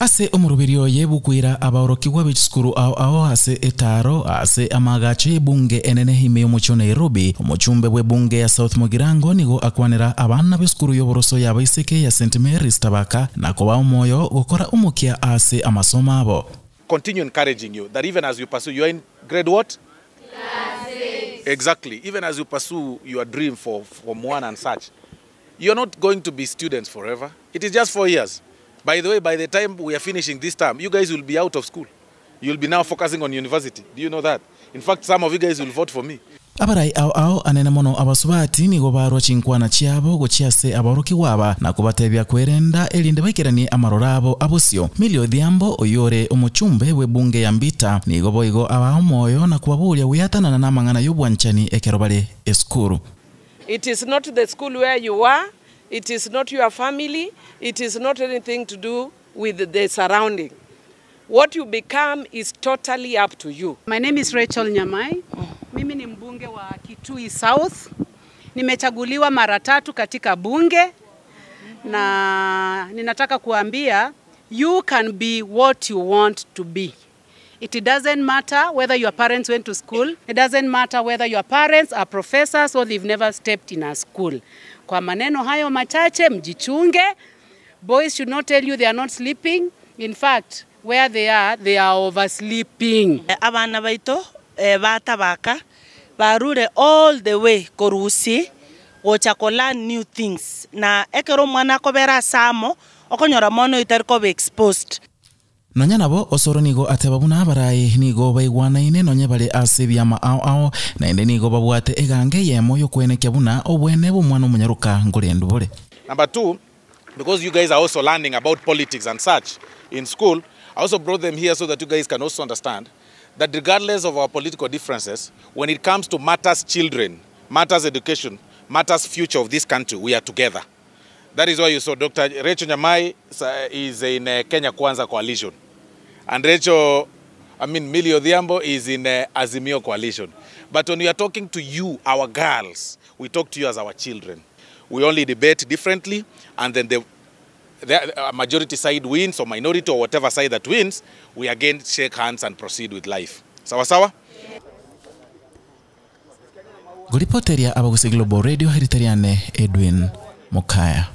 Ase omurubirio yebukwira abaorokigwa b'ekisukuru ao ase etaro ase amagache bunge enene hime omucho Nairobi omuchumbe bw'ebunge ya South Mugirango nigo akwanira abana b'esukuru y'oboroso y'abaiseke ya St Mary's Tabaka nakoba omwoyo gukora umukia ase amasomo abo. Continue encouraging you that even as you pursue, you are in grade what? Class 6. Exactly. Even as you pursue your dream for Form 1 and such, you're not going to be students forever. It is just 4 years. By the way, by the time we are finishing this term, you guys will be out of school. You'll be now focusing on university. Do you know that? In fact, some of you guys will vote for me. Abarai ao anene mono abasubati nigo barwa chinkwana chiabo gochiase abaroki waba na kubatebya kwerenda elinde baikirani amarorabo abosio Milio Odhiambo oyore omuchumbe w'ebunge ya Mbita nigo boigo abao moyo na kubabulia wiyatana na mangana y'obwanchani ekerobale eskuru. It is not the school where you are. It is not your family. It is not anything to do with the surrounding. What you become is totally up to you. My name is Rachel Nyamai. Mimi ni mbunge wa Kitui South. Nimechaguliwa mara 3 katika bunge na ninataka kuambia you can be what you want to be. It doesn't matter whether your parents went to school. It doesn't matter whether your parents are professors or they've never stepped in a school. Kwa maneno hayo machache mjichunge. Boys should not tell you they are not sleeping. In fact, where they are oversleeping. Abana baito ba Tabaka barure all the way korusi gochakola new things na ekero mwana kobera samo okonyora mono iterko be exposed. Nonya nabo Osoro nigo atebabuna abarai nigo baigwana ine nonya bale ase byama ao na ende nigo babwate egange yemo yokwenekya buna obwene bumwana omunyaruka ngorendu bole. Number 2, because you guys are also learning about politics and such in school, I also brought them here so that you guys can also understand that regardless of our political differences, when it comes to matters children, matters education, matters future of this country, we are together. That is why you saw Dr. Rachel Nyamai is in Kenya Kwanza Coalition. And Milio Odhiambo is in Azimio Coalition. But when we are talking to you, our girls, we talk to you as our children. We only debate differently, and then the majority side wins or minority or whatever side that wins, we again shake hands and proceed with life. Sawa sawa? Golipoteria Abagusii Global Radio Heritariane Edwin Mukaya.